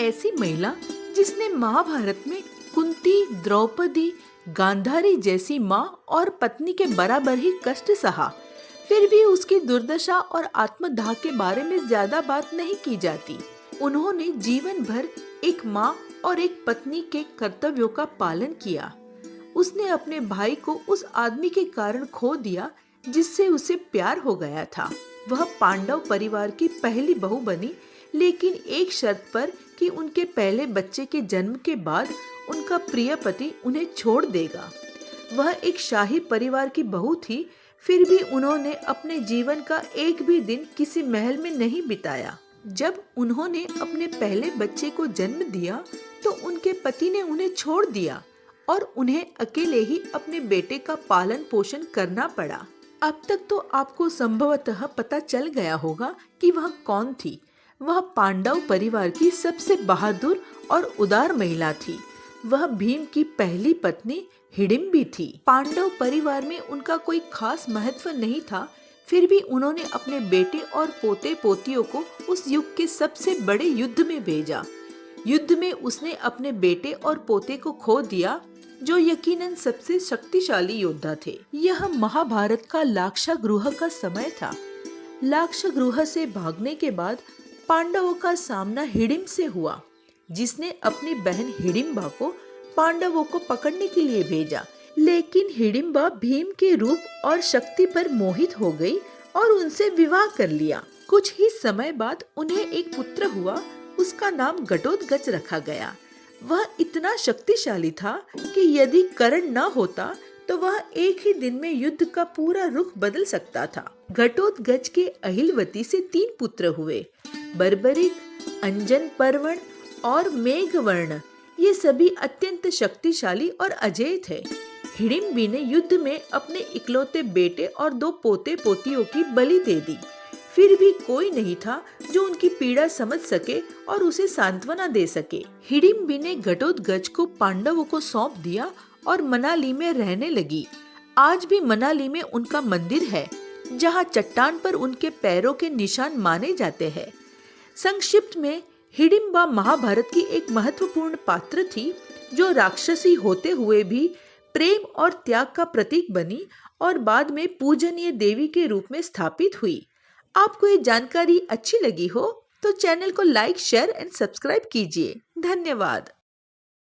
ऐसी महिला जिसने महाभारत में कुंती, द्रौपदी, गांधारी जैसी माँ और पत्नी के बराबर ही कष्ट सहा, फिर भी उसकी दुर्दशा और आत्मदाह के बारे में ज्यादा बात नहीं की जाती। उन्होंने जीवन भर एक माँ और एक पत्नी के कर्तव्यों का पालन किया। उसने अपने भाई को उस आदमी के कारण खो दिया जिससे उसे प्यार हो गया था। वह पांडव परिवार की पहली बहू बनी, लेकिन एक शर्त पर कि उनके पहले बच्चे के जन्म के बाद उनका प्रिय पति उन्हें छोड़ देगा। वह एक शाही परिवार की बहू थी, फिर भी उन्होंने अपने जीवन का एक भी दिन किसी महल में नहीं बिताया। जब उन्होंने अपने पहले बच्चे को जन्म दिया तो उनके पति ने उन्हें छोड़ दिया और उन्हें अकेले ही अपने बेटे का पालन पोषण करना पड़ा। अब तक तो आपको संभवतः पता चल गया होगा कि वह कौन थी। वह पांडव परिवार की सबसे बहादुर और उदार महिला थी। वह भीम की पहली पत्नी हिडिंबा थी। पांडव परिवार में उनका कोई खास महत्व नहीं था, फिर भी उन्होंने अपने बेटे और पोते पोतियों को उस युग के सबसे बड़े युद्ध में भेजा। युद्ध में उसने अपने बेटे और पोते को खो दिया, जो यकीनन सबसे शक्तिशाली योद्धा थे। यह महाभारत का लाक्षागृह का समय था। लाक्षागृह से भागने के बाद पांडवों का सामना हिडिंबा से हुआ, जिसने अपनी बहन हिडिंबा को पांडवों को पकड़ने के लिए भेजा। लेकिन हिडिंबा भीम के रूप और शक्ति पर मोहित हो गई और उनसे विवाह कर लिया। कुछ ही समय बाद उन्हें एक पुत्र हुआ। उसका नाम घटोत्कच रखा गया। वह इतना शक्तिशाली था कि यदि कर्ण न होता तो वह एक ही दिन में युद्ध का पूरा रुख बदल सकता था। घटोत्कच के अहिलवती से 3 पुत्र हुए, बर्बरिक, अंजन पर्वण और मेघवर्ण। ये सभी अत्यंत शक्तिशाली और अजेय थे। हिडिंबा ने युद्ध में अपने इकलौते बेटे और 2 पोते पोतियों की बलि दे दी। फिर भी कोई नहीं था जो उनकी पीड़ा समझ सके और उसे सांत्वना दे सके। हिडिंबा ने घटोत्कच को पांडवों को सौंप दिया और मनाली में रहने लगी। आज भी मनाली में उनका मंदिर है, जहाँ चट्टान पर उनके पैरों के निशान माने जाते हैं। संक्षिप्त में, हिडिंबा महाभारत की एक महत्वपूर्ण पात्र थी, जो राक्षसी होते हुए भी प्रेम और त्याग का प्रतीक बनी और बाद में पूजनीय देवी के रूप में स्थापित हुई। आपको ये जानकारी अच्छी लगी हो तो चैनल को लाइक, शेयर एंड सब्सक्राइब कीजिए। धन्यवाद।